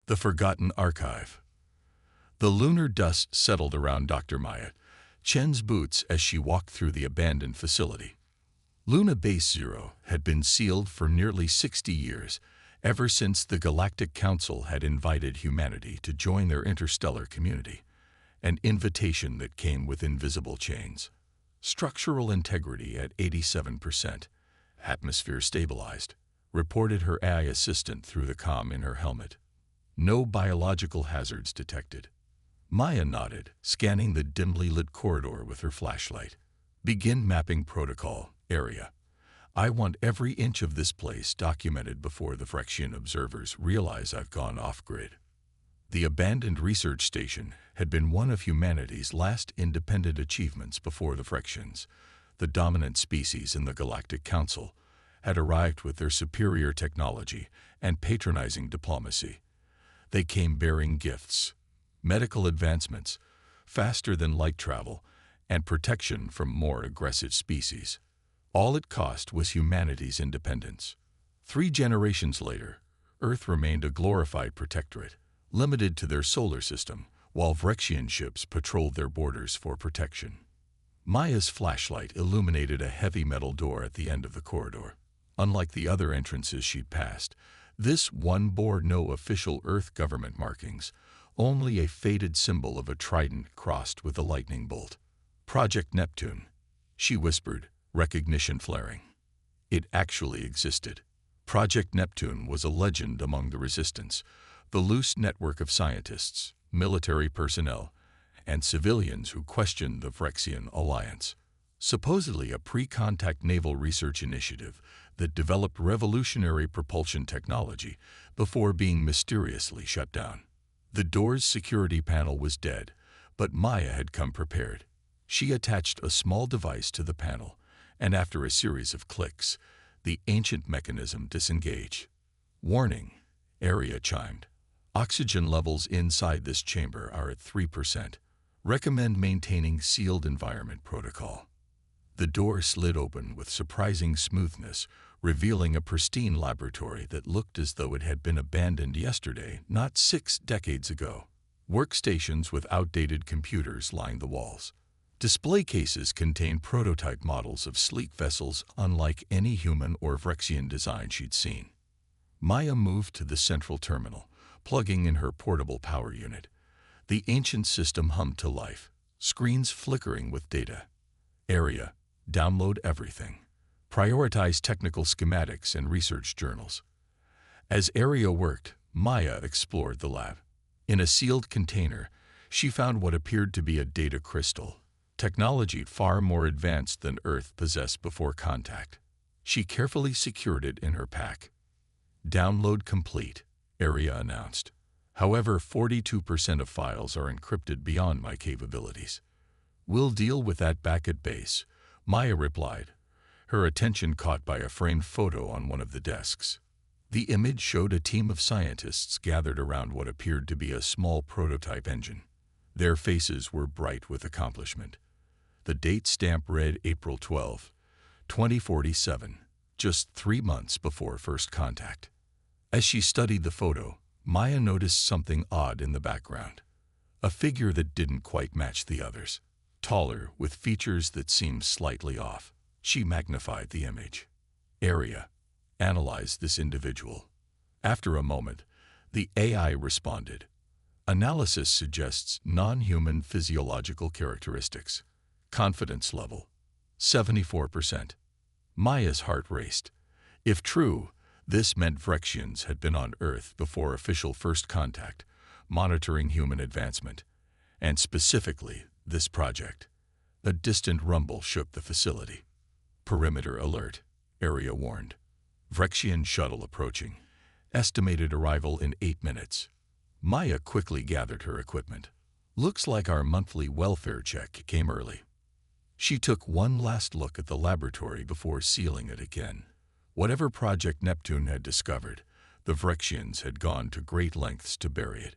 The Forgotten Archive. The lunar dust settled around Dr. Maya Chen's boots as she walked through the abandoned facility. Luna Base Zero had been sealed for nearly 60 years, ever since the Galactic Council had invited humanity to join their interstellar community, an invitation that came with invisible chains. Structural integrity at 87%, atmosphere stabilized, reported her AI assistant through the comm in her helmet. No biological hazards detected. Maya nodded, scanning the dimly lit corridor with her flashlight. Begin mapping protocol, area. I want every inch of this place documented before the Phyrexian observers realize I've gone off-grid. The abandoned research station had been one of humanity's last independent achievements before the Phyrexians, the dominant species in the Galactic Council, had arrived with their superior technology and patronizing diplomacy. They came bearing gifts, medical advancements, faster than light travel, and protection from more aggressive species. All it cost was humanity's independence. 3 generations later, Earth remained a glorified protectorate, limited to their solar system, while Phyrexian ships patrolled their borders for protection. Maya's flashlight illuminated a heavy metal door at the end of the corridor. Unlike the other entrances she'd passed, this one bore no official Earth government markings, only a faded symbol of a trident crossed with a lightning bolt. Project Neptune, she whispered, recognition flaring. It actually existed. Project Neptune was a legend among the resistance, the loose network of scientists, military personnel, and civilians who questioned the Phyrexian alliance. Supposedly a pre-contact naval research initiative that developed revolutionary propulsion technology before being mysteriously shut down. The door's security panel was dead, but Maya had come prepared. She attached a small device to the panel, and after a series of clicks, the ancient mechanism disengaged. Warning, area chimed. Oxygen levels inside this chamber are at 3%. Recommend maintaining sealed environment protocol. The door slid open with surprising smoothness, revealing a pristine laboratory that looked as though it had been abandoned yesterday, not 6 decades ago. Workstations with outdated computers lined the walls. Display cases contained prototype models of sleek vessels unlike any human or Phyrexian design she'd seen. Maya moved to the central terminal, plugging in her portable power unit. The ancient system hummed to life, screens flickering with data. Area, download everything. Prioritize technical schematics and research journals. As Area worked, Maya explored the lab. In a sealed container, she found what appeared to be a data crystal, technology far more advanced than Earth possessed before contact. She carefully secured it in her pack. Download complete, Area announced. However, 42% of files are encrypted beyond my capabilities. We'll deal with that back at base, Maya replied, her attention caught by a framed photo on one of the desks. The image showed a team of scientists gathered around what appeared to be a small prototype engine. Their faces were bright with accomplishment. The date stamp read April 12, 2047, just 3 months before first contact. As she studied the photo, Maya noticed something odd in the background. A figure that didn't quite match the others. Taller, with features that seemed slightly off. She magnified the image. Area, analyze this individual. After a moment, the AI responded. Analysis suggests non-human physiological characteristics. Confidence level, 74%. Maya's heart raced. If true, this meant Phyrexians had been on Earth before official first contact, monitoring human advancement, and specifically this project. A distant rumble shook the facility. Perimeter alert, Area warned. Phyrexian shuttle approaching. Estimated arrival in 8 minutes. Maya quickly gathered her equipment. Looks like our monthly welfare check came early. She took one last look at the laboratory before sealing it again. Whatever Project Neptune had discovered, the Phyrexians had gone to great lengths to bury it,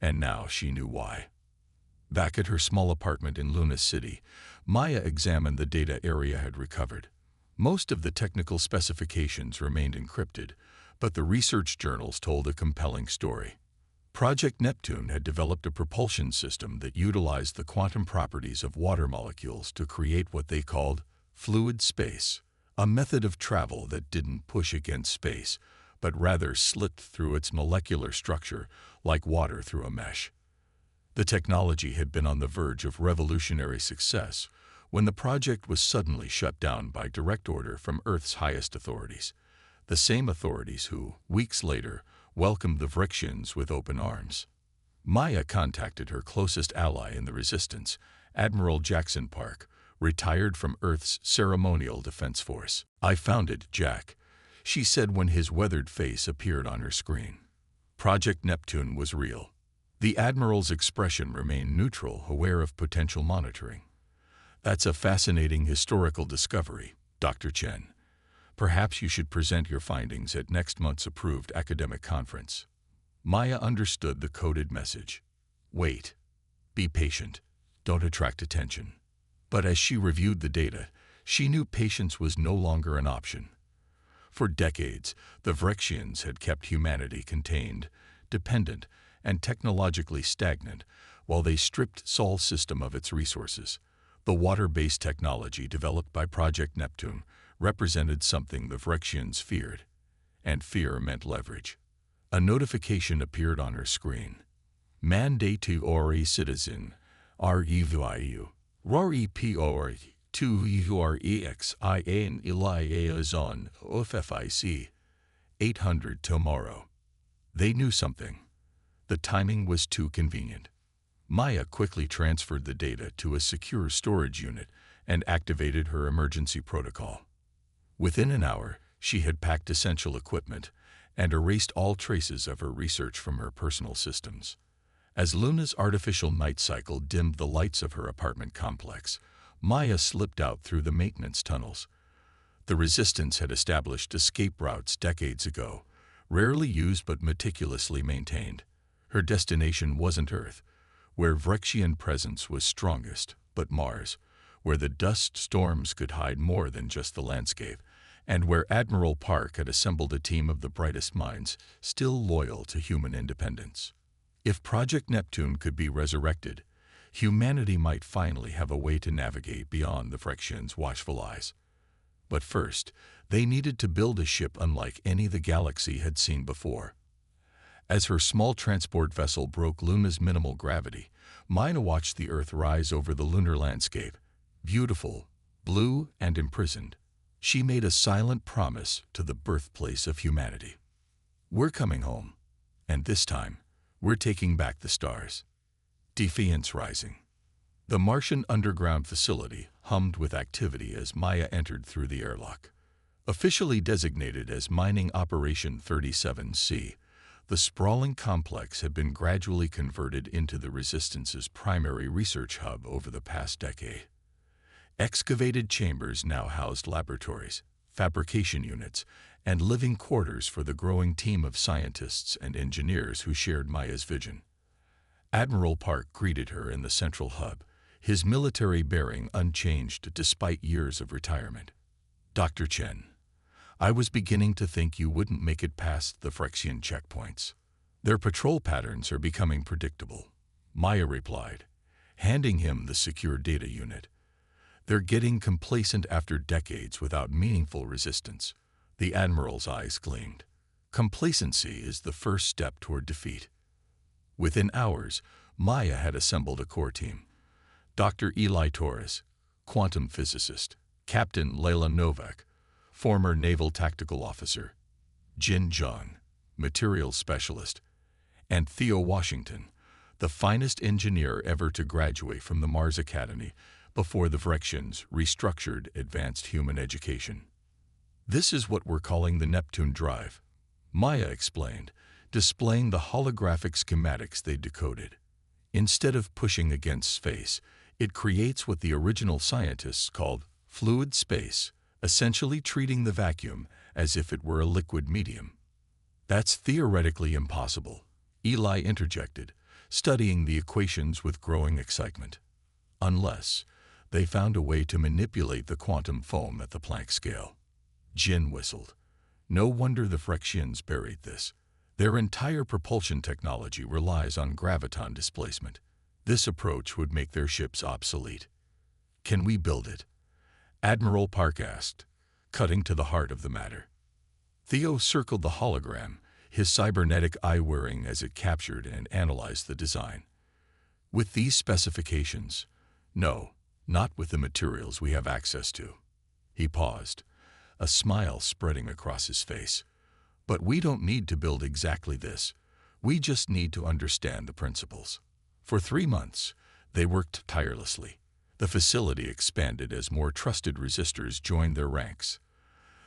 and now she knew why. Back at her small apartment in Luna City, Maya examined the data Area had recovered. Most of the technical specifications remained encrypted, but the research journals told a compelling story. Project Neptune had developed a propulsion system that utilized the quantum properties of water molecules to create what they called fluid space, a method of travel that didn't push against space, but rather slipped through its molecular structure like water through a mesh. The technology had been on the verge of revolutionary success when the project was suddenly shut down by direct order from Earth's highest authorities, the same authorities who, weeks later, welcomed the Vryxians with open arms. Maya contacted her closest ally in the resistance, Admiral Jackson Park, retired from Earth's Ceremonial Defense Force. "I found it, Jack," she said when his weathered face appeared on her screen. Project Neptune was real. The Admiral's expression remained neutral, aware of potential monitoring. "That's a fascinating historical discovery, Dr. Chen. Perhaps you should present your findings at next month's approved academic conference." Maya understood the coded message. Wait. Be patient. Don't attract attention. But as she reviewed the data, she knew patience was no longer an option. For decades, the Vryxians had kept humanity contained, dependent, and technologically stagnant while they stripped Sol's system of its resources. The water-based technology developed by Project Neptune represented something the Vryxians feared, and fear meant leverage. A notification appeared on her screen. Mandatory citizen, REVIU, REPOR, 2UREXIAN Eliazon, OFFIC, 800 tomorrow. They knew something. The timing was too convenient. Maya quickly transferred the data to a secure storage unit and activated her emergency protocol. Within an hour, she had packed essential equipment and erased all traces of her research from her personal systems. As Luna's artificial night cycle dimmed the lights of her apartment complex, Maya slipped out through the maintenance tunnels. The Resistance had established escape routes decades ago, rarely used but meticulously maintained. Her destination wasn't Earth, where Vryxian presence was strongest, but Mars, where the dust storms could hide more than just the landscape, and where Admiral Park had assembled a team of the brightest minds, still loyal to human independence. If Project Neptune could be resurrected, humanity might finally have a way to navigate beyond the Vryxians' watchful eyes. But first, they needed to build a ship unlike any the galaxy had seen before. As her small transport vessel broke Luna's minimal gravity, Maya watched the Earth rise over the lunar landscape, beautiful, blue, and imprisoned. She made a silent promise to the birthplace of humanity. "We're coming home, and this time, we're taking back the stars." Defiance rising. The Martian underground facility hummed with activity as Maya entered through the airlock. Officially designated as Mining Operation 37C, the sprawling complex had been gradually converted into the Resistance's primary research hub over the past decade. Excavated chambers now housed laboratories, fabrication units, and living quarters for the growing team of scientists and engineers who shared Maya's vision. Admiral Park greeted her in the central hub, his military bearing unchanged despite years of retirement. "Dr. Chen, I was beginning to think you wouldn't make it past the Vryxian checkpoints. Their patrol patterns are becoming predictable," Maya replied, handing him the secure data unit. "They're getting complacent after decades without meaningful resistance." The Admiral's eyes gleamed. Complacency is the first step toward defeat. Within hours, Maya had assembled a core team. Dr. Eli Torres, quantum physicist; Captain Layla Novak, former naval tactical officer; Jin Zhang, materials specialist; and Theo Washington, the finest engineer ever to graduate from the Mars Academy before the Vryxians restructured advanced human education. "This is what we're calling the Neptune Drive," Maya explained, displaying the holographic schematics they decoded. "Instead of pushing against space, it creates what the original scientists called fluid space, essentially treating the vacuum as if it were a liquid medium." "That's theoretically impossible," Eli interjected, studying the equations with growing excitement. "Unless they found a way to manipulate the quantum foam at the Planck scale." Jin whistled. "No wonder the Vryxians buried this. Their entire propulsion technology relies on graviton displacement. This approach would make their ships obsolete. Can we build it? Admiral Park asked, cutting to the heart of the matter. Theo circled the hologram, his cybernetic eye whirring as it captured and analyzed the design. With these specifications, no, not with the materials we have access to. He paused, a smile spreading across his face. But we don't need to build exactly this. We just need to understand the principles. For 3 months, they worked tirelessly. The facility expanded as more trusted resistors joined their ranks.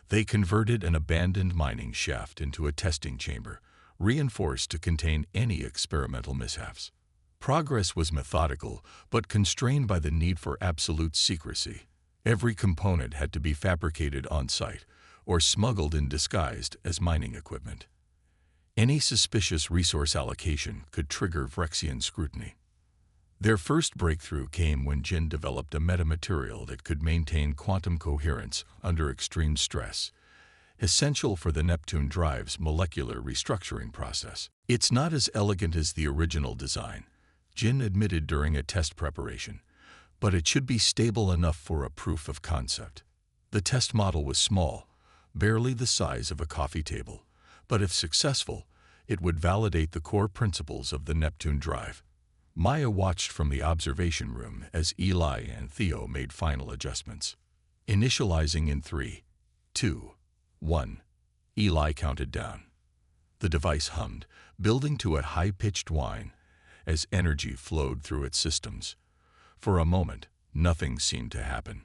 They converted an abandoned mining shaft into a testing chamber, reinforced to contain any experimental mishaps. Progress was methodical, but constrained by the need for absolute secrecy. Every component had to be fabricated on-site, or smuggled in disguised as mining equipment. Any suspicious resource allocation could trigger Vrexian scrutiny. Their first breakthrough came when Jin developed a metamaterial that could maintain quantum coherence under extreme stress, essential for the Neptune drive's molecular restructuring process. It's not as elegant as the original design, Jin admitted during a test preparation, but it should be stable enough for a proof of concept. The test model was small, barely the size of a coffee table, but if successful, it would validate the core principles of the Neptune drive. Maya watched from the observation room as Eli and Theo made final adjustments. Initializing in 3, 2, 1. Eli counted down. The device hummed, building to a high-pitched whine as energy flowed through its systems. For a moment, nothing seemed to happen.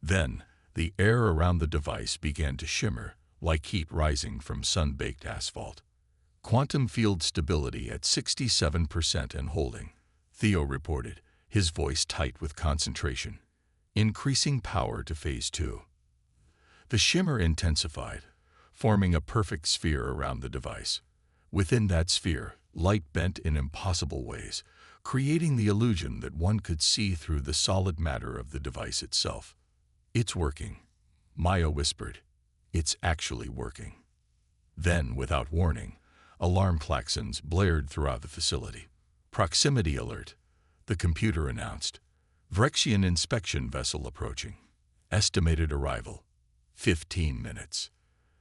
Then, the air around the device began to shimmer, like heat rising from sun-baked asphalt. Quantum field stability at 67% and holding, Theo reported, his voice tight with concentration. Increasing power to phase 2. The shimmer intensified, forming a perfect sphere around the device. Within that sphere, light bent in impossible ways, creating the illusion that one could see through the solid matter of the device itself. "It's working," Maya whispered. "It's actually working." Then, without warning, alarm klaxons blared throughout the facility. "Proximity alert," the computer announced. "Vrexian inspection vessel approaching. Estimated arrival, 15 minutes."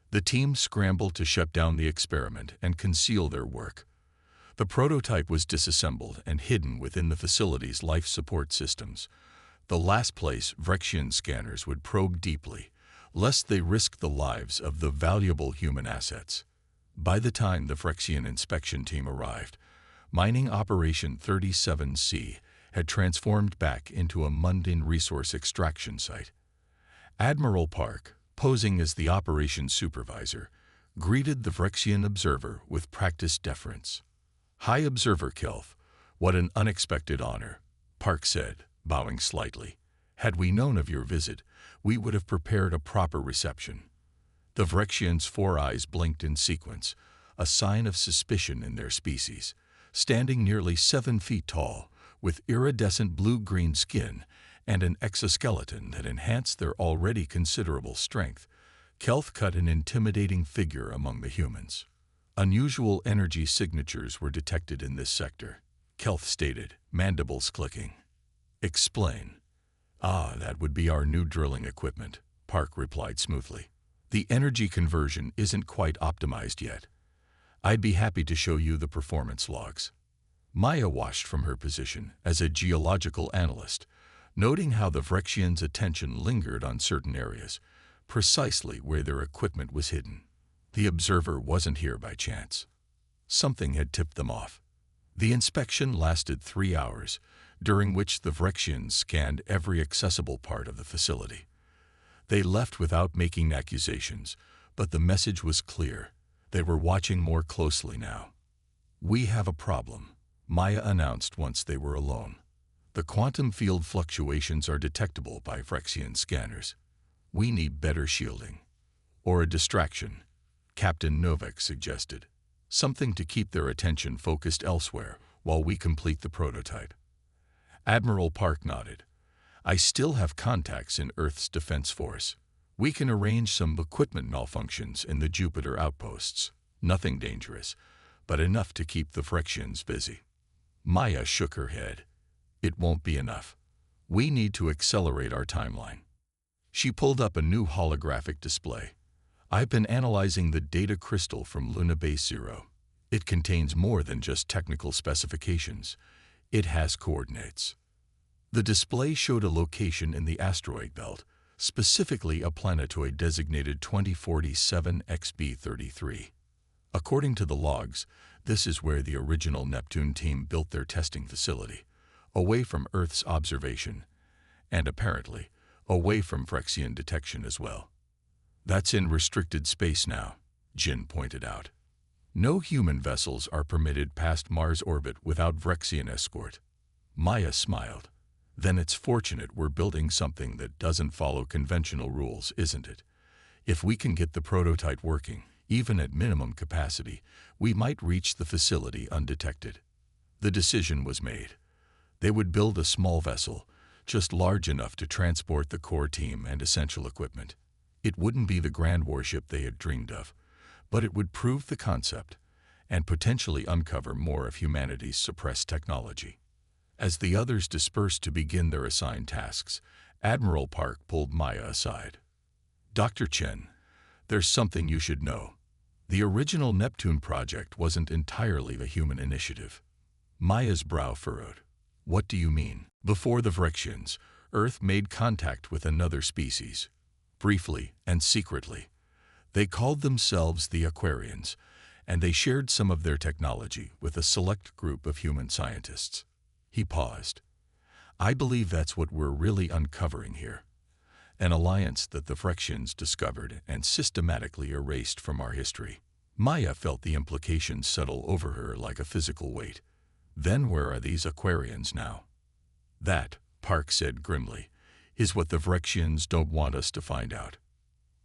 The team scrambled to shut down the experiment and conceal their work. The prototype was disassembled and hidden within the facility's life support systems, the last place Vrexian scanners would probe deeply, lest they risk the lives of the valuable human assets. By the time the Vrexian inspection team arrived, Mining Operation 37C had transformed back into a mundane resource extraction site. Admiral Park, posing as the operations supervisor, greeted the Vrexian observer with practiced deference. "High Observer Kelth, what an unexpected honor," Park said, bowing slightly. "Had we known of your visit, we would have prepared a proper reception." The Vrexians' 4 eyes blinked in sequence, a sign of suspicion in their species. Standing nearly 7 feet tall, with iridescent blue-green skin and an exoskeleton that enhanced their already considerable strength, Kelth cut an intimidating figure among the humans. Unusual energy signatures were detected in this sector, Kelth stated, mandibles clicking. "Explain." "That would be our new drilling equipment," Park replied smoothly. "The energy conversion isn't quite optimized yet. I'd be happy to show you the performance logs." Maya watched from her position as a geological analyst, noting how the Vrexians' attention lingered on certain areas, precisely where their equipment was hidden. The observer wasn't here by chance. Something had tipped them off. The inspection lasted 3 hours, during which the Vrexians scanned every accessible part of the facility. They left without making accusations, but the message was clear. They were watching more closely now. "We have a problem," Maya announced once they were alone. "The quantum field fluctuations are detectable by Vrexian scanners. We need better shielding. Or a distraction," Captain Novak suggested. "Something to keep their attention focused elsewhere while we complete the prototype." Admiral Park nodded. "I still have contacts in Earth's Defense Force. We can arrange some equipment malfunctions in the Jupiter outposts." Nothing dangerous, but enough to keep the Phyrexians busy. Maya shook her head. It won't be enough. We need to accelerate our timeline. She pulled up a new holographic display. I've been analyzing the data crystal from Luna Base Zero. It contains more than just technical specifications. It has coordinates. The display showed a location in the asteroid belt, specifically a planetoid designated 2047 XB33. According to the logs, this is where the original Neptune team built their testing facility, away from Earth's observation, and apparently, away from Phyrexian detection as well. That's in restricted space now, Jin pointed out. No human vessels are permitted past Mars orbit without Phyrexian escort. Maya smiled. Then it's fortunate we're building something that doesn't follow conventional rules, isn't it? If we can get the prototype working, even at minimum capacity, we might reach the facility undetected. The decision was made. They would build a small vessel, just large enough to transport the core team and essential equipment. It wouldn't be the grand warship they had dreamed of, but it would prove the concept and potentially uncover more of humanity's suppressed technology. As the others dispersed to begin their assigned tasks, Admiral Park pulled Maya aside. Dr. Chen, there's something you should know. The original Neptune project wasn't entirely a human initiative. Maya's brow furrowed. What do you mean? Before the Phyrexians, Earth made contact with another species. Briefly and secretly. They called themselves the Aquarians, and they shared some of their technology with a select group of human scientists. He paused. I believe that's what we're really uncovering here. An alliance that the Phyrexians discovered and systematically erased from our history. Maya felt the implications settle over her like a physical weight. Then where are these Aquarians now? That, Park said grimly, is what the Phyrexians don't want us to find out.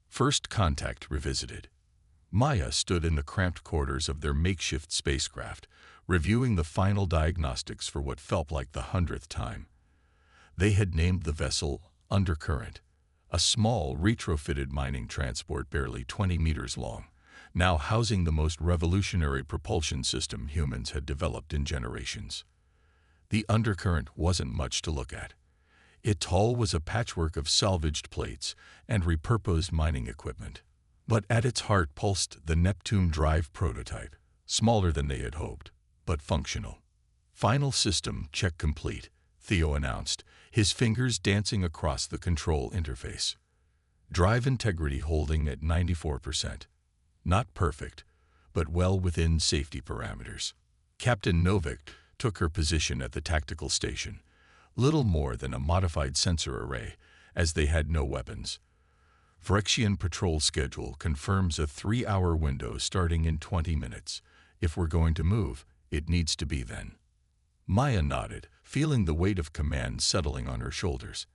First Contact revisited. Maya stood in the cramped quarters of their makeshift spacecraft, reviewing the final diagnostics for what felt like the 100th time. They had named the vessel Undercurrent, a small, retrofitted mining transport barely 20 meters long, now housing the most revolutionary propulsion system humans had developed in generations. The Undercurrent wasn't much to look at. Its hull was a patchwork of salvaged plates and repurposed mining equipment. But at its heart pulsed the Neptune drive prototype, smaller than they had hoped, but functional. Final system check complete, Theo announced, his fingers dancing across the control interface. Drive integrity holding at 94%. Not perfect, but well within safety parameters. Captain Novik took her position at the tactical station, little more than a modified sensor array, as they had no weapons. Phyrexian patrol schedule confirms a 3-hour window starting in 20 minutes. If we're going to move, it needs to be then. Maya nodded, feeling the weight of command settling on her shoulders.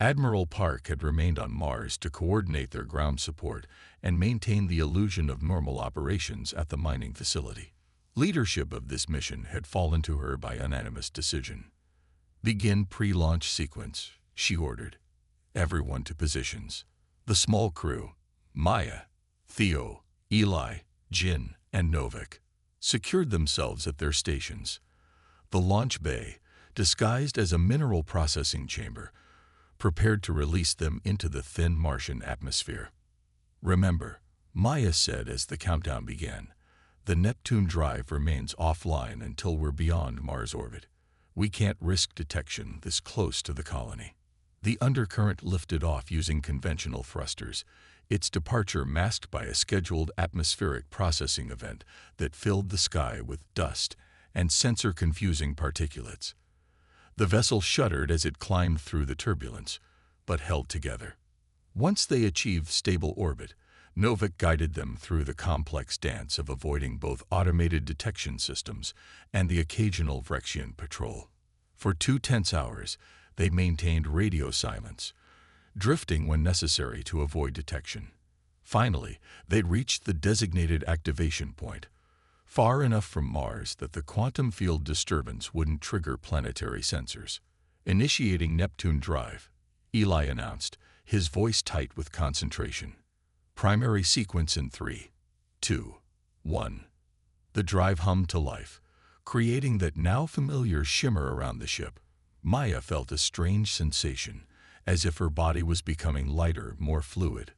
Admiral Park had remained on Mars to coordinate their ground support and maintain the illusion of normal operations at the mining facility. Leadership of this mission had fallen to her by unanimous decision. Begin pre-launch sequence, she ordered. Everyone to positions. The small crew, Maya, Theo, Eli, Jin, and Novik, secured themselves at their stations. The launch bay, disguised as a mineral processing chamber, prepared to release them into the thin Martian atmosphere. Remember, Maya said as the countdown began, the Neptune drive remains offline until we're beyond Mars orbit. We can't risk detection this close to the colony. The Undercurrent lifted off using conventional thrusters, its departure masked by a scheduled atmospheric processing event that filled the sky with dust and sensor-confusing particulates. The vessel shuddered as it climbed through the turbulence, but held together. Once they achieved stable orbit, Novik guided them through the complex dance of avoiding both automated detection systems and the occasional Phyrexian patrol. For 2 tense hours, they maintained radio silence, drifting when necessary to avoid detection. Finally, they reached the designated activation point, far enough from Mars that the quantum field disturbance wouldn't trigger planetary sensors. Initiating Neptune drive, Eli announced, his voice tight with concentration. Primary sequence in 3, 2, 1. The drive hummed to life, creating that now familiar shimmer around the ship. Maya felt a strange sensation, as if her body was becoming lighter, more fluid.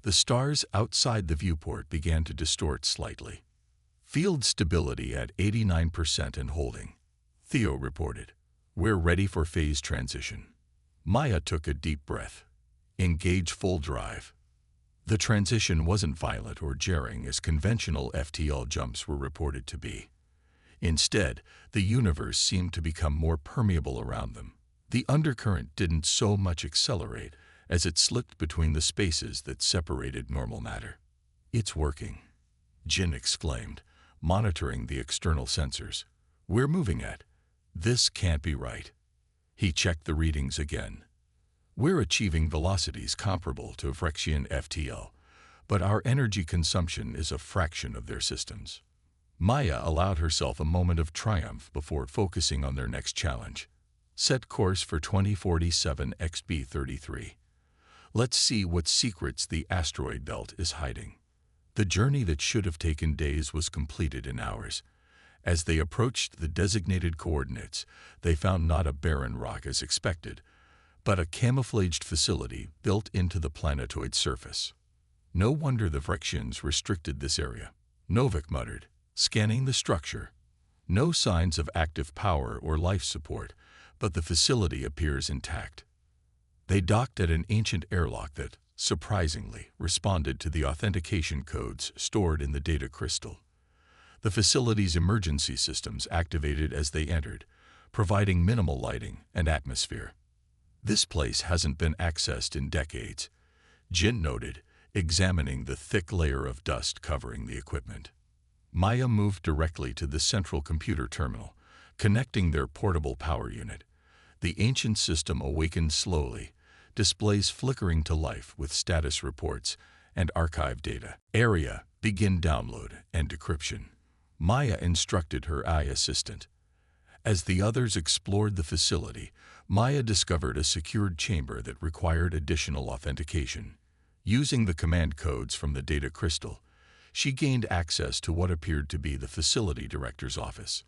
The stars outside the viewport began to distort slightly. Field stability at 89% and holding. Theo reported. We're ready for phase transition. Maya took a deep breath. Engage full drive. The transition wasn't violent or jarring as conventional FTL jumps were reported to be. Instead, the universe seemed to become more permeable around them. The undercurrent didn't so much accelerate as it slipped between the spaces that separated normal matter. It's working, Jin exclaimed, monitoring the external sensors. We're moving at. This can't be right. He checked the readings again. We're achieving velocities comparable to Vrexian FTL, but our energy consumption is a fraction of their systems. Maya allowed herself a moment of triumph before focusing on their next challenge. Set course for 2047 XB33. Let's see what secrets the asteroid belt is hiding. The journey that should have taken days was completed in hours. As they approached the designated coordinates, they found not a barren rock as expected, but a camouflaged facility built into the planetoid surface. No wonder the Vrexians restricted this area, Novik muttered, scanning the structure. No signs of active power or life support, but the facility appears intact. They docked at an ancient airlock that, surprisingly, responded to the authentication codes stored in the data crystal. The facility's emergency systems activated as they entered, providing minimal lighting and atmosphere. This place hasn't been accessed in decades, Jin noted, examining the thick layer of dust covering the equipment. Maya moved directly to the central computer terminal, connecting their portable power unit. The ancient system awakened slowly, displays flickering to life with status reports and archive data. Area, begin download and decryption. Maya instructed her AI assistant. As the others explored the facility, Maya discovered a secured chamber that required additional authentication. Using the command codes from the data crystal, she gained access to what appeared to be the facility director's office.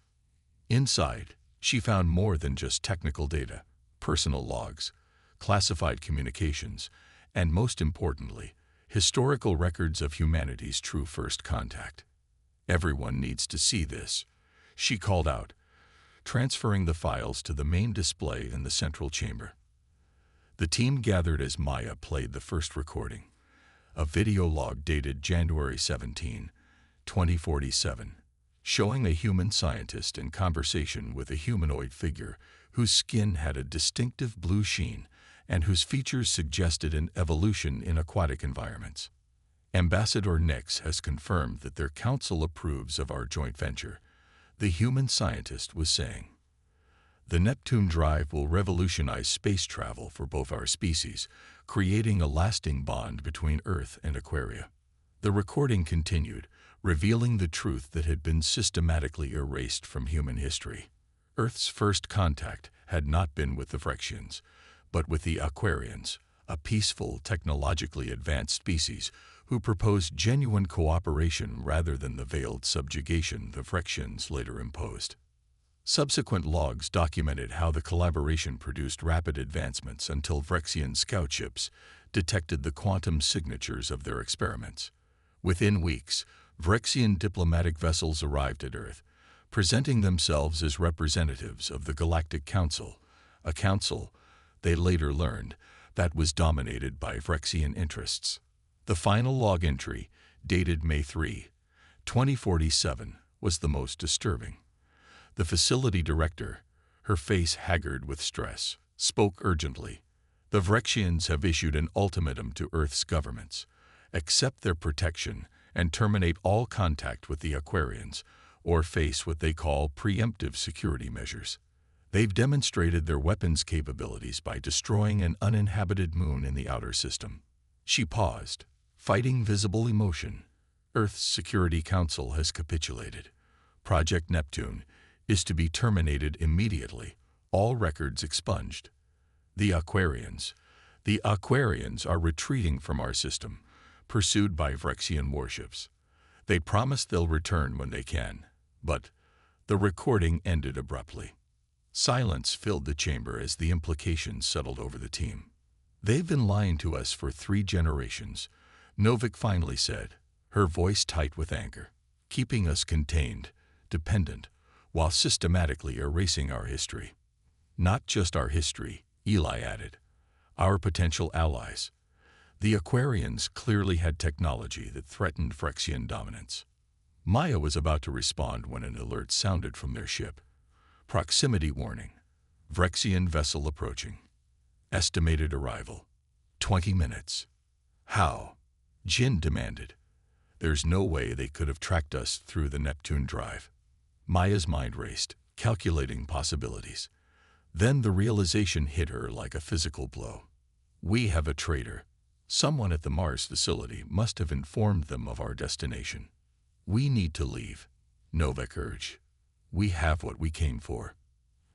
Inside, she found more than just technical data, personal logs, classified communications, and most importantly, historical records of humanity's true first contact. Everyone needs to see this, she called out, transferring the files to the main display in the central chamber. The team gathered as Maya played the first recording, a video log dated January 17, 2047, showing a human scientist in conversation with a humanoid figure whose skin had a distinctive blue sheen and whose features suggested an evolution in aquatic environments. Ambassador Nix has confirmed that their council approves of our joint venture, the human scientist was saying. The Neptune drive will revolutionize space travel for both our species, creating a lasting bond between Earth and Aquaria. The recording continued, revealing the truth that had been systematically erased from human history. Earth's first contact had not been with the Vrexians, but with the Aquarians, a peaceful, technologically advanced species who proposed genuine cooperation rather than the veiled subjugation the Vrexians later imposed. Subsequent logs documented how the collaboration produced rapid advancements until Vrexian scout ships detected the quantum signatures of their experiments. Within weeks, Vrexian diplomatic vessels arrived at Earth, presenting themselves as representatives of the Galactic Council, a council, they later learned, that was dominated by Vrexian interests. The final log entry, dated May 3, 2047, was the most disturbing. The facility director, her face haggard with stress, spoke urgently. The Vrexians have issued an ultimatum to Earth's governments. Accept their protection and terminate all contact with the Aquarians, or face what they call preemptive security measures. They've demonstrated their weapons capabilities by destroying an uninhabited moon in the outer system. She paused, fighting visible emotion. Earth's Security Council has capitulated. Project Neptune is to be terminated immediately, all records expunged. The Aquarians are retreating from our system, pursued by Vrexian warships. They promise they'll return when they can, but the recording ended abruptly. Silence filled the chamber as the implications settled over the team. "They've been lying to us for 3 generations," Novik finally said, her voice tight with anger, "keeping us contained, dependent, while systematically erasing our history." "Not just our history," Eli added. "Our potential allies." The Aquarians clearly had technology that threatened Phyrexian dominance. Maya was about to respond when an alert sounded from their ship. "Proximity warning. Phyrexian vessel approaching. Estimated arrival. 20 minutes. "How?" Jin demanded. "There's no way they could have tracked us through the Neptune drive." Maya's mind raced, calculating possibilities. Then the realization hit her like a physical blow. "We have a traitor. Someone at the Mars facility must have informed them of our destination. We need to leave," Novik urged. "We have what we came for."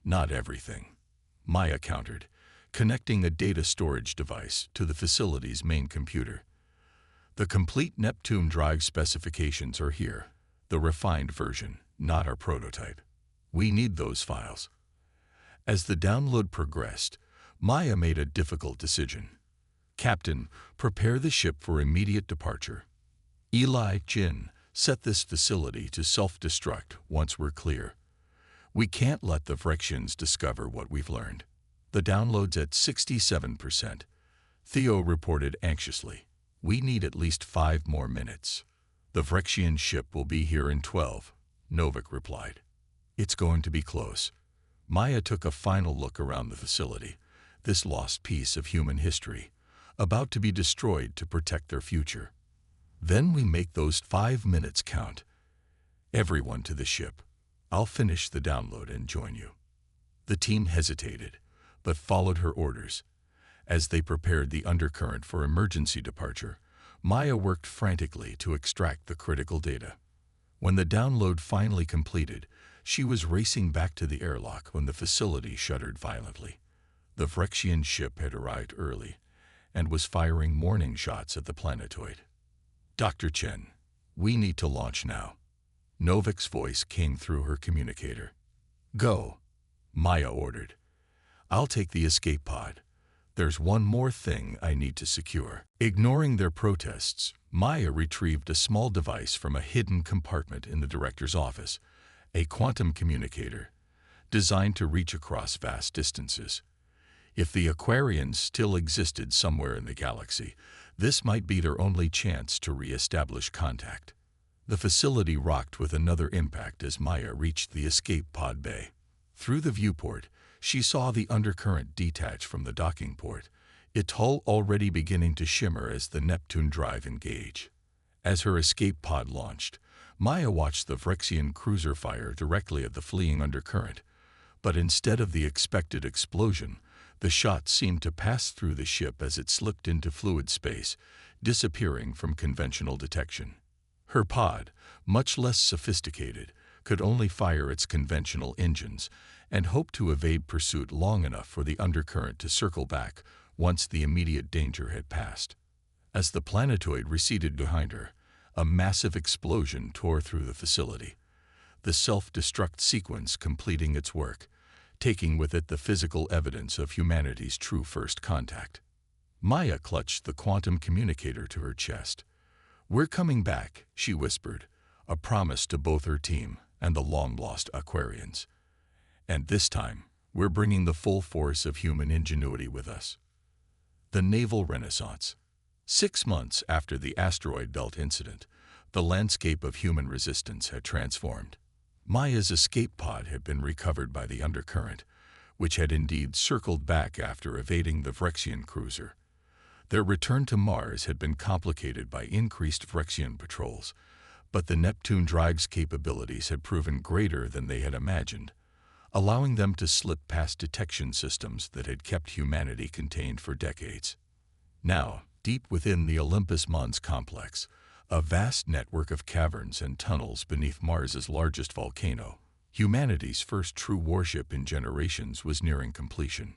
"Not everything," Maya countered, connecting a data storage device to the facility's main computer. "The complete Neptune drive specifications are here, the refined version, not our prototype. We need those files." As the download progressed, Maya made a difficult decision. "Captain, prepare the ship for immediate departure. Eli, Jin, set this facility to self-destruct once we're clear. We can't let the Phyrexians discover what we've learned." "The download's at 67%. Theo reported anxiously. "We need at least 5 more minutes." "The Phyrexian ship will be here in 12, Novik replied. "It's going to be close." Maya took a final look around the facility, this lost piece of human history, about to be destroyed to protect their future. "Then we make those 5 minutes count. Everyone to the ship. I'll finish the download and join you." The team hesitated, but followed her orders. As they prepared the undercurrent for emergency departure, Maya worked frantically to extract the critical data. When the download finally completed, she was racing back to the airlock when the facility shuddered violently. The Phyrexian ship had arrived early and was firing warning shots at the planetoid. "Dr. Chen, we need to launch now." Novik's voice came through her communicator. "Go," Maya ordered. "I'll take the escape pod. There's one more thing I need to secure." Ignoring their protests, Maya retrieved a small device from a hidden compartment in the director's office, a quantum communicator, designed to reach across vast distances. If the Aquarians still existed somewhere in the galaxy, this might be their only chance to re-establish contact. The facility rocked with another impact as Maya reached the escape pod bay. Through the viewport, she saw the undercurrent detach from the docking port, its hull already beginning to shimmer as the Neptune drive engaged. As her escape pod launched, Maya watched the Phyrexian cruiser fire directly at the fleeing undercurrent, but instead of the expected explosion, the shot seemed to pass through the ship as it slipped into fluid space, disappearing from conventional detection. Her pod, much less sophisticated, could only fire its conventional engines and hope to evade pursuit long enough for the undercurrent to circle back once the immediate danger had passed. As the planetoid receded behind her, a massive explosion tore through the facility, the self-destruct sequence completing its work, taking with it the physical evidence of humanity's true first contact. Maya clutched the quantum communicator to her chest. "We're coming back," she whispered, a promise to both her team and the long-lost Aquarians. "And this time, we're bringing the full force of human ingenuity with us." The Naval Renaissance. 6 months after the asteroid belt incident, the landscape of human resistance had transformed. Maya's escape pod had been recovered by the undercurrent, which had indeed circled back after evading the Phyrexian cruiser. Their return to Mars had been complicated by increased Phyrexian patrols, but the Neptune drive's capabilities had proven greater than they had imagined, allowing them to slip past detection systems that had kept humanity contained for decades. Now, deep within the Olympus Mons complex, a vast network of caverns and tunnels beneath Mars's largest volcano, humanity's first true warship in generations was nearing completion.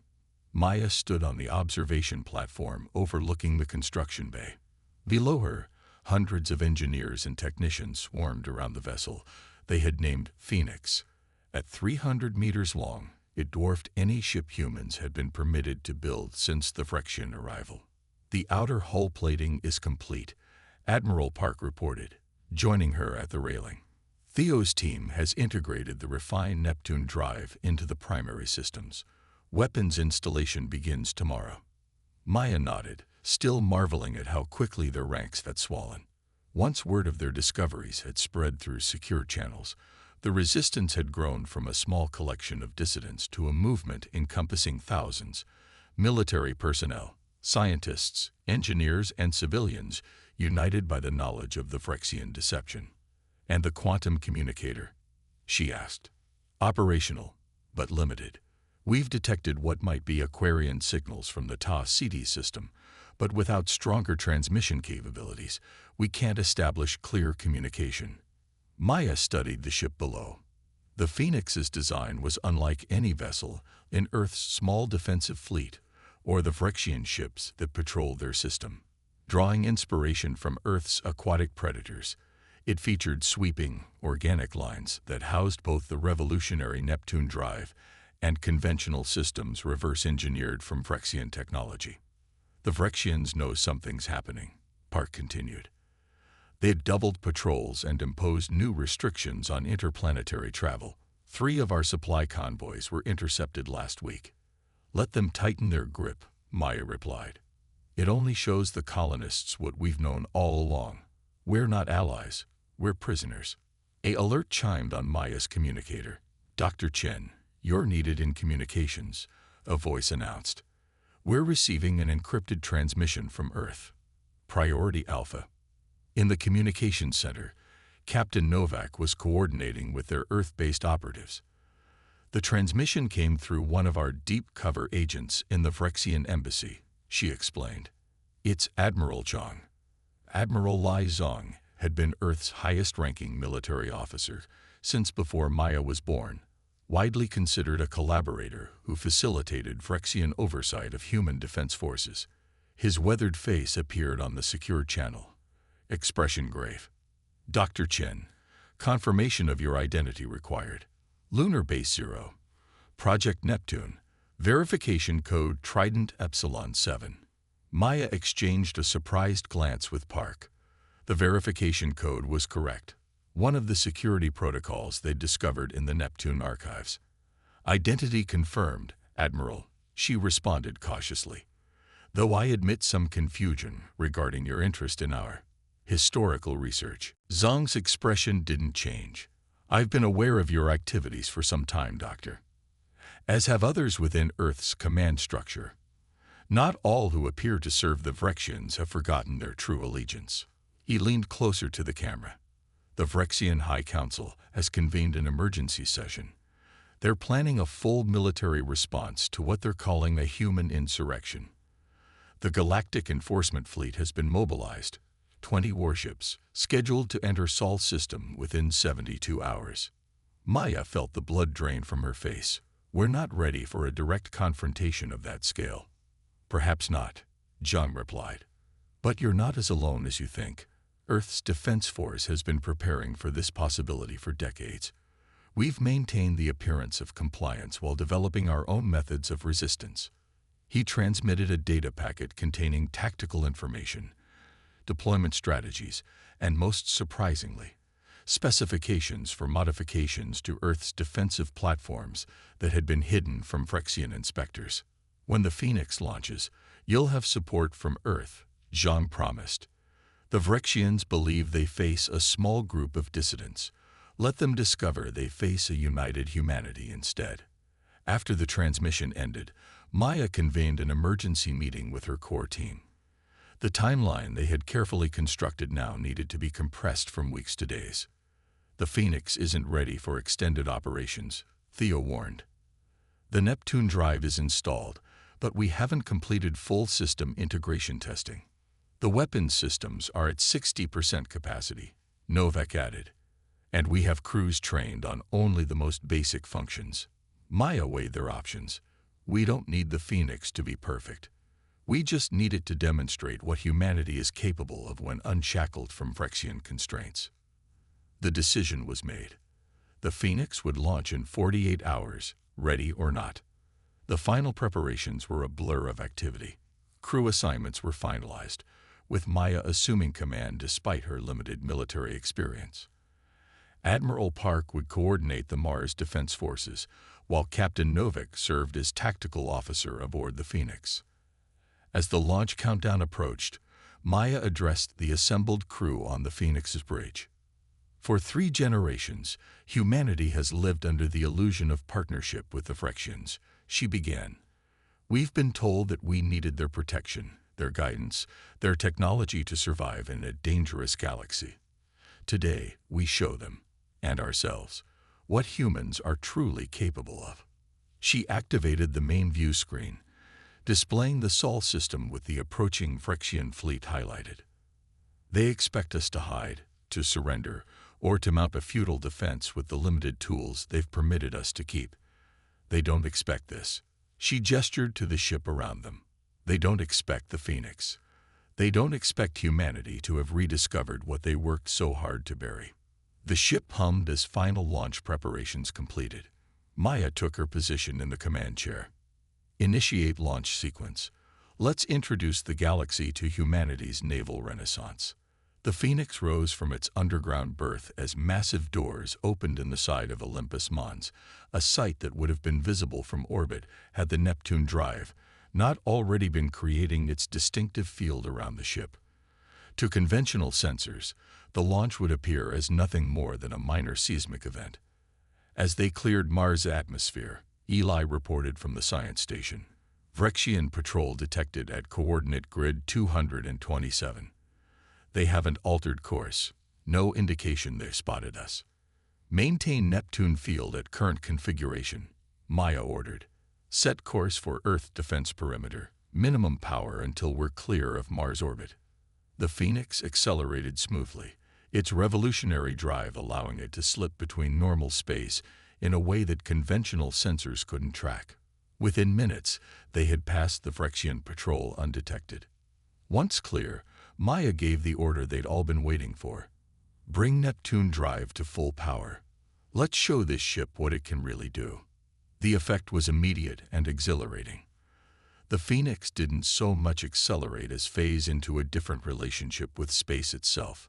Maya stood on the observation platform overlooking the construction bay. Below her, Hundreds of engineers and technicians swarmed around the vessel they had named Phoenix. At 300 meters long, it dwarfed any ship humans had been permitted to build since the Phyrexian arrival. "The outer hull plating is complete," Admiral Park reported, joining her at the railing. "Theo's team has integrated the refined Neptune drive into the primary systems. Weapons installation begins tomorrow." Maya nodded, still marveling at how quickly their ranks had swollen. Once word of their discoveries had spread through secure channels, the resistance had grown from a small collection of dissidents to a movement encompassing thousands: military personnel, scientists, engineers, and civilians united by the knowledge of the Phyrexian deception. "And the quantum communicator?" she asked. "Operational, but limited. We've detected what might be Aquarian signals from the Ta-CD system, but without stronger transmission capabilities, we can't establish clear communication." Maya studied the ship below. The Phoenix's design was unlike any vessel in Earth's small defensive fleet or the Phyrexian ships that patrolled their system. Drawing inspiration from Earth's aquatic predators, it featured sweeping, organic lines that housed both the revolutionary Neptune drive and conventional systems reverse-engineered from Phyrexian technology. "The Phyrexians know something's happening," Park continued. "They'd doubled patrols and imposed new restrictions on interplanetary travel. 3 of our supply convoys were intercepted last week." "Let them tighten their grip," Maya replied. "It only shows the colonists what we've known all along. We're not allies, we're prisoners." A alert chimed on Maya's communicator. "Dr. Chen, you're needed in communications," a voice announced. "We're receiving an encrypted transmission from Earth. Priority Alpha." In the communications center, Captain Novak was coordinating with their Earth-based operatives. "The transmission came through one of our deep-cover agents in the Phyrexian embassy," she explained. "It's Admiral Zhang." Admiral Lai Zhang had been Earth's highest-ranking military officer since before Maya was born, widely considered a collaborator who facilitated Phyrexian oversight of human defense forces. His weathered face appeared on the secure channel, expression grave. "Dr. Chen, confirmation of your identity required. Lunar Base 0, Project Neptune, verification code Trident Epsilon 7. Maya exchanged a surprised glance with Park. The verification code was correct, one of the security protocols they'd discovered in the Neptune archives. "Identity confirmed, Admiral," she responded cautiously. "Though I admit some confusion regarding your interest in our historical research." Zhang's expression didn't change. "I've been aware of your activities for some time, Doctor. As have others within Earth's command structure. Not all who appear to serve the Phyrexians have forgotten their true allegiance." He leaned closer to the camera. "The Phyrexian High Council has convened an emergency session. They're planning a full military response to what they're calling a human insurrection. The Galactic Enforcement Fleet has been mobilized, 20 warships, scheduled to enter Sol's system within 72 hours. Maya felt the blood drain from her face. "We're not ready for a direct confrontation of that scale." "Perhaps not," Zhang replied. "But you're not as alone as you think. Earth's Defense Force has been preparing for this possibility for decades. We've maintained the appearance of compliance while developing our own methods of resistance." He transmitted a data packet containing tactical information, deployment strategies, and most surprisingly, specifications for modifications to Earth's defensive platforms that had been hidden from Phyrexian inspectors. "When the Phoenix launches, you'll have support from Earth," Zhang promised. "The Phyrexians believe they face a small group of dissidents. Let them discover they face a united humanity instead." After the transmission ended, Maya convened an emergency meeting with her core team. The timeline they had carefully constructed now needed to be compressed from weeks to days. "The Phoenix isn't ready for extended operations," Theo warned. "The Neptune drive is installed, but we haven't completed full system integration testing. The weapons systems are at 60% capacity," Novak added, "and we have crews trained on only the most basic functions." Maya weighed their options. "We don't need the Phoenix to be perfect. We just needed to demonstrate what humanity is capable of when unshackled from Phyrexian constraints. The decision was made. The Phoenix would launch in 48 hours, ready or not. The final preparations were a blur of activity. Crew assignments were finalized, with Maya assuming command despite her limited military experience. Admiral Park would coordinate the Mars Defense Forces, while Captain Novik served as tactical officer aboard the Phoenix. As the launch countdown approached, Maya addressed the assembled crew on the Phoenix's bridge. For 3 generations, humanity has lived under the illusion of partnership with the Phyrexians, she began. We've been told that we needed their protection, their guidance, their technology to survive in a dangerous galaxy. Today, we show them, and ourselves, what humans are truly capable of. She activated the main view screen, displaying the Sol system with the approaching Phyrexian fleet highlighted. They expect us to hide, to surrender, or to mount a futile defense with the limited tools they've permitted us to keep. They don't expect this. She gestured to the ship around them. They don't expect the Phoenix. They don't expect humanity to have rediscovered what they worked so hard to bury. The ship hummed as final launch preparations completed. Maya took her position in the command chair. Initiate launch sequence. Let's introduce the galaxy to humanity's naval renaissance. The Phoenix rose from its underground berth as massive doors opened in the side of Olympus Mons, a sight that would have been visible from orbit had the Neptune drive not already been creating its distinctive field around the ship. To conventional sensors, the launch would appear as nothing more than a minor seismic event. As they cleared Mars' atmosphere, Eli reported from the science station. Phyrexian patrol detected at coordinate grid 227. They haven't altered course. No indication they've spotted us. Maintain Neptune field at current configuration, Maya ordered. Set course for Earth defense perimeter. Minimum power until we're clear of Mars orbit. The Phoenix accelerated smoothly, its revolutionary drive allowing it to slip between normal space in a way that conventional sensors couldn't track. Within minutes, they had passed the Phyrexian patrol undetected. Once clear, Maya gave the order they'd all been waiting for. Bring Neptune drive to full power. Let's show this ship what it can really do. The effect was immediate and exhilarating. The Phoenix didn't so much accelerate as phase into a different relationship with space itself.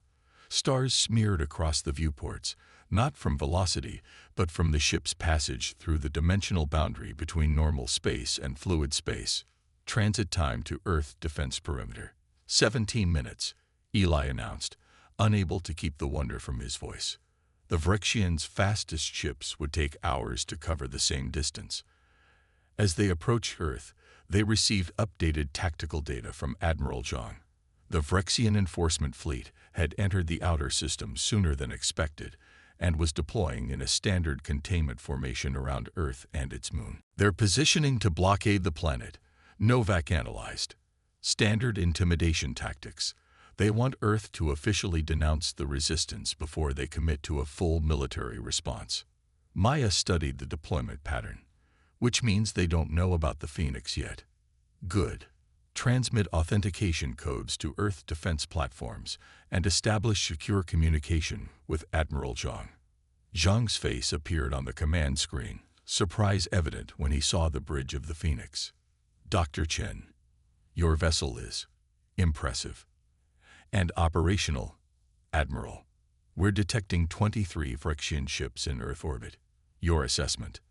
Stars smeared across the viewports, not from velocity, but from the ship's passage through the dimensional boundary between normal space and fluid space. Transit time to Earth defense perimeter. 17 minutes, Eli announced, unable to keep the wonder from his voice. The Phyrexians' fastest ships would take hours to cover the same distance. As they approached Earth, they received updated tactical data from Admiral Zhang. The Phyrexian enforcement fleet had entered the outer system sooner than expected and was deploying in a standard containment formation around Earth and its moon. Their positioning to blockade the planet, Novak analyzed. Standard intimidation tactics. They want Earth to officially denounce the resistance before they commit to a full military response. Maya studied the deployment pattern, which means they don't know about the Phoenix yet. Good. Transmit authentication codes to Earth defense platforms and establish secure communication with Admiral Zhang. Zhang's face appeared on the command screen, surprise evident when he saw the bridge of the Phoenix. Dr. Chen, your vessel is impressive and operational, Admiral. We're detecting 23 Phyrexian ships in Earth orbit. Your assessment.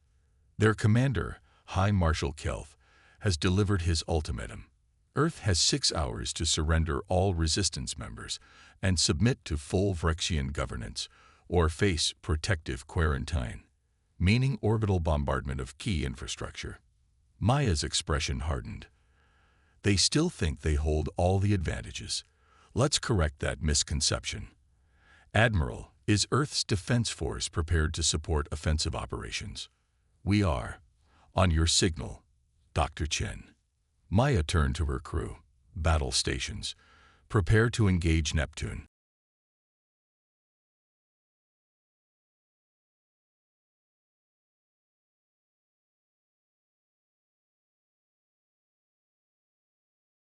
Their commander, High Marshal Kelth, has delivered his ultimatum. Earth has 6 hours to surrender all resistance members and submit to full Phyrexian governance or face protective quarantine, meaning orbital bombardment of key infrastructure. Maya's expression hardened. They still think they hold all the advantages. Let's correct that misconception. Admiral, is Earth's defense force prepared to support offensive operations? We are. On your signal, Dr. Chen. Maya turned to her crew. Battle stations. Prepare to engage Neptune.